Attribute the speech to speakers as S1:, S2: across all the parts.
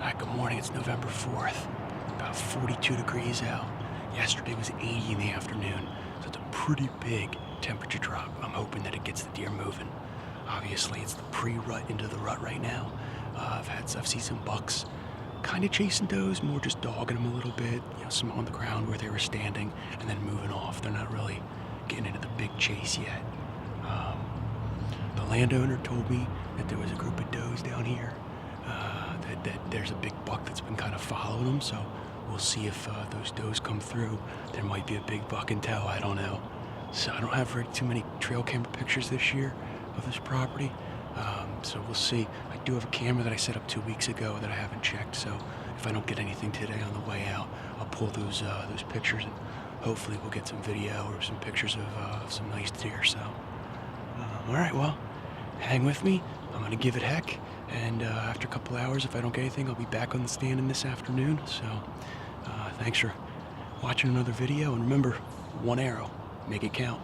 S1: Hi, good morning. It's November 4th. About 42 degrees out. Yesterday was 80 in the afternoon, so it's a pretty big temperature drop. I'm hoping that it gets the deer moving. Obviously, it's the pre-rut into the rut right now. I've seen some bucks kind of chasing does, more just dogging them a little bit, some on the ground where they were standing, and then moving off. They're not really getting into the big chase yet. The landowner told me that there was a group of does down here, that there's a big buck that's been kind of following them, so we'll see if those does come through. There might be a big buck in tow, I don't know. So I don't have too many trail camera pictures this year of this property, so we'll see. I do have a camera that I set up 2 weeks ago that I haven't checked, so if I don't get anything today on the way out, I'll pull those pictures, and hopefully we'll get some video or some pictures of some nice deer. So, all right, well, hang with me. I'm gonna give it heck, and after a couple hours, if I don't get anything, I'll be back on the stand in this afternoon. So, thanks for watching another video, and remember, one arrow, make it count.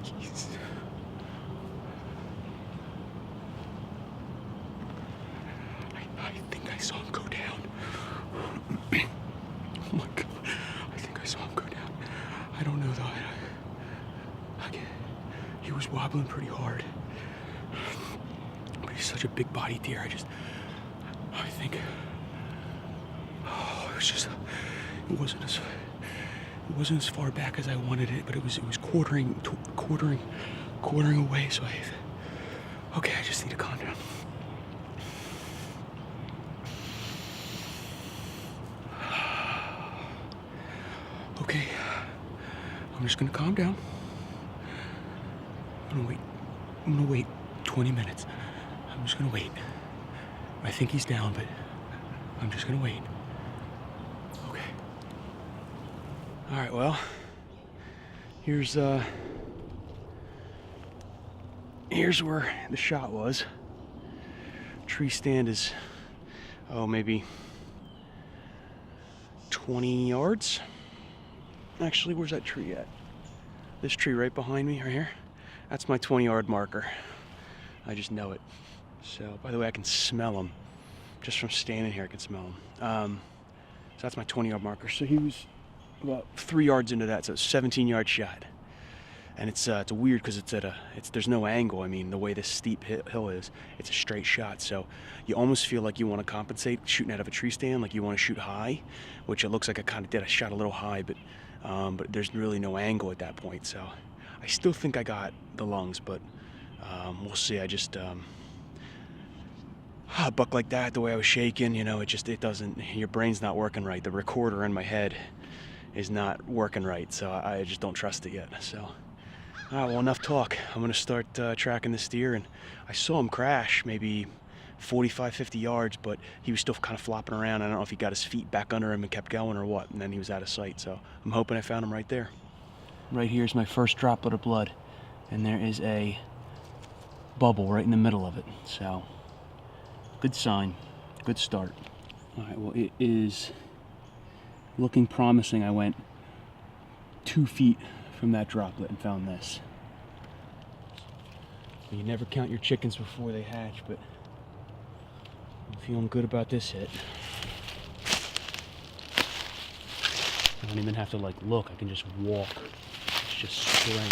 S1: Jeez. I think I saw him go down. Oh my God. I think I saw him go down. I don't know though. He was wobbling pretty hard. But he's such a big body deer. I think, oh, it wasn't as far back as I wanted it, but it was quartering away. So okay, I just need to calm down. Okay, I'm just gonna calm down. I'm gonna wait 20 minutes. I'm just gonna wait. I think he's down, but I'm just gonna wait. Okay. All right, well, here's where the shot was. Tree stand is, maybe 20 yards. Actually, where's that tree at? This tree right behind me, right here. That's my 20-yard marker. I just know it. So, by the way, I can smell him. Just from standing here, I can smell him. So that's my 20-yard marker. So he was about 3 yards into that, so it's a 17-yard shot. And it's weird because there's no angle. I mean, the way this steep hill is, it's a straight shot. So you almost feel like you want to compensate shooting out of a tree stand, like you want to shoot high, which it looks like I kind of did. I shot a little high, but there's really no angle at that point. So I still think I got the lungs, but we'll see. A buck like that, the way I was shaking, it doesn't, your brain's not working right. The recorder in my head is not working right, so I just don't trust it yet. So, all right, well, enough talk. I'm gonna start tracking this deer, and I saw him crash maybe 45, 50 yards, but he was still kind of flopping around. I don't know if he got his feet back under him and kept going or what, and then he was out of sight. So I'm hoping I found him right there. Right here's my first droplet of blood, and there is a bubble right in the middle of it. So good sign, good start. All right, well, it is looking promising. I went 2 feet from that droplet and found this. You never count your chickens before they hatch, but I'm feeling good about this hit. I don't even have to look, I can just walk. It's just spraying.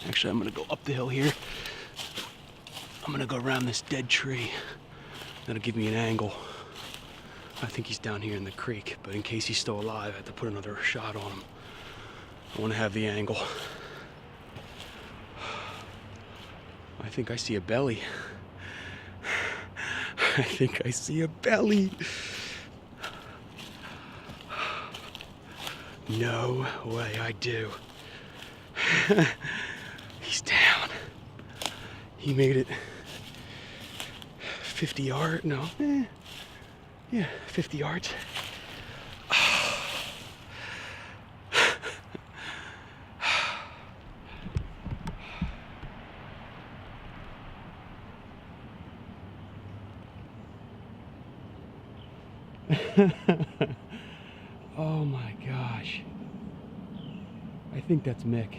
S1: Actually, I'm gonna go up the hill here. I'm gonna go around this dead tree. That'll give me an angle. I think he's down here in the creek, but in case he's still alive, I have to put another shot on him. I wanna have the angle. I think I see a belly. I think I see a belly. No way I do. He's down. He made it 50 yards, no, yeah, 50 yards. Oh my gosh. I think that's Mick.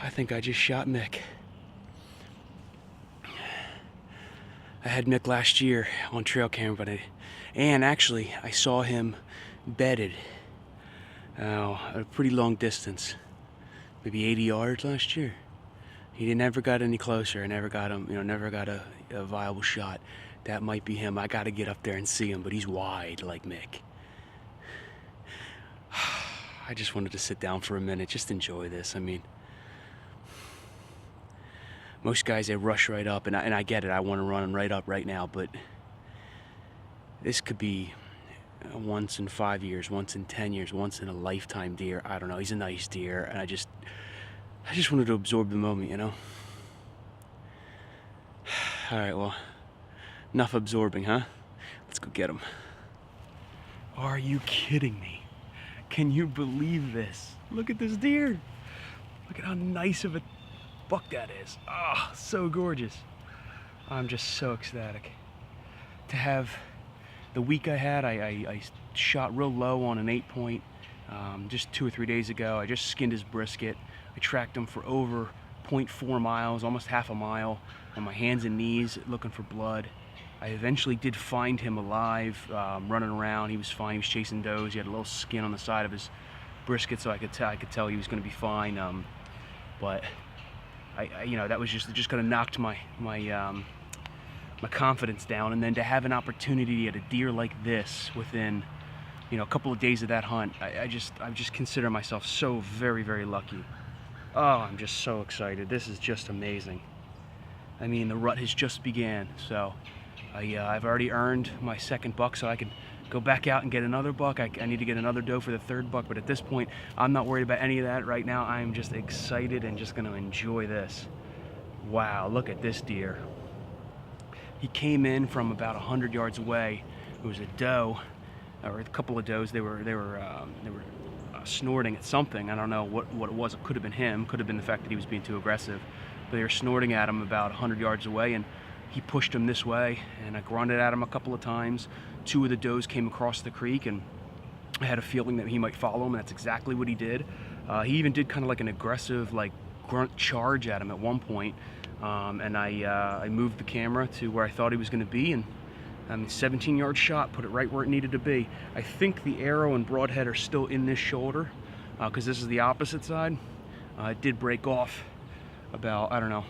S1: I think I just shot Mick. I had Mick last year on trail camera, and actually I saw him bedded at a pretty long distance, maybe 80 yards last year. He never got any closer. I never got him, never got a viable shot. That might be him. I got to get up there and see him, but he's wide like Mick. I just wanted to sit down for a minute, just enjoy this. I mean, most guys, they rush right up, and I get it. I want to run right up right now, but this could be once in 5 years, once in 10 years, once in a lifetime deer. I don't know. He's a nice deer, and I just wanted to absorb the moment, All right, well, Enough absorbing, huh? Let's go get him. Are you kidding me? Can you believe this? Look at this deer. Look at how nice of a buck that is. Oh, so gorgeous. I'm just so ecstatic. To have the week I had, I shot real low on an 8-point just 2 or 3 days ago. I just skinned his brisket. I tracked him for over 0.4 miles, almost half a mile, on my hands and knees looking for blood. I eventually did find him alive, running around. He was fine. He was chasing does. He had a little skin on the side of his brisket, so I could tell he was going to be fine. But you know, that was just kind of knocked my confidence down. And then to have an opportunity at a deer like this within, you know, a couple of days of that hunt, I just consider myself so very, very lucky. Oh, I'm just so excited. This is just amazing. I mean, the rut has just began, so I've already earned my second buck, so I can go back out and get another buck. I need to get another doe for the third buck, but at this point, I'm not worried about any of that right now. I'm just excited and just going to enjoy this. Wow, look at this deer. He came in from about 100 yards away. It was a doe, or a couple of does. They were snorting at something. I don't know what it was. It could have been him. Could have been the fact that he was being too aggressive. But they were snorting at him about 100 yards away, and he pushed him this way, and I grunted at him a couple of times. 2 of the does came across the creek, and I had a feeling that he might follow him, and that's exactly what he did. He even did kind of like an aggressive, like, grunt charge at him at one point, and I moved the camera to where I thought he was going to be, and 17-yard shot, put it right where it needed to be. I think the arrow and broadhead are still in this shoulder, because this is the opposite side. It did break off about, I don't know,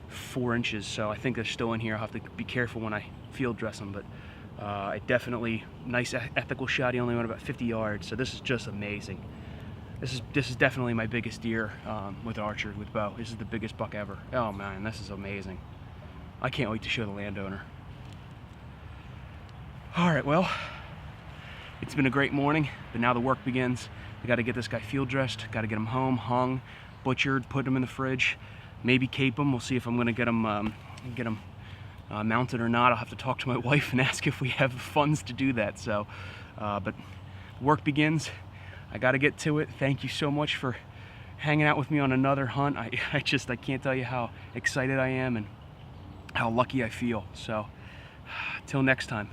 S1: 4 inches, so I think they're still in here. I'll have to be careful when I field dress them, but it definitely, nice ethical shot. He only went about 50 yards, so this is just amazing. This is definitely my biggest deer with archery, with bow. This is the biggest buck ever. Oh man, this is amazing. I can't wait to show the landowner. All right, well, it's been a great morning, but now the work begins. We got to get this guy field dressed, got to get him home, hung, butchered, put him in the fridge, maybe cape him. We'll see if I'm going to get him mounted or not. I'll have to talk to my wife and ask if we have funds to do that. So, but work begins. I got to get to it. Thank you so much for hanging out with me on another hunt. I can't tell you how excited I am and how lucky I feel. So, till next time.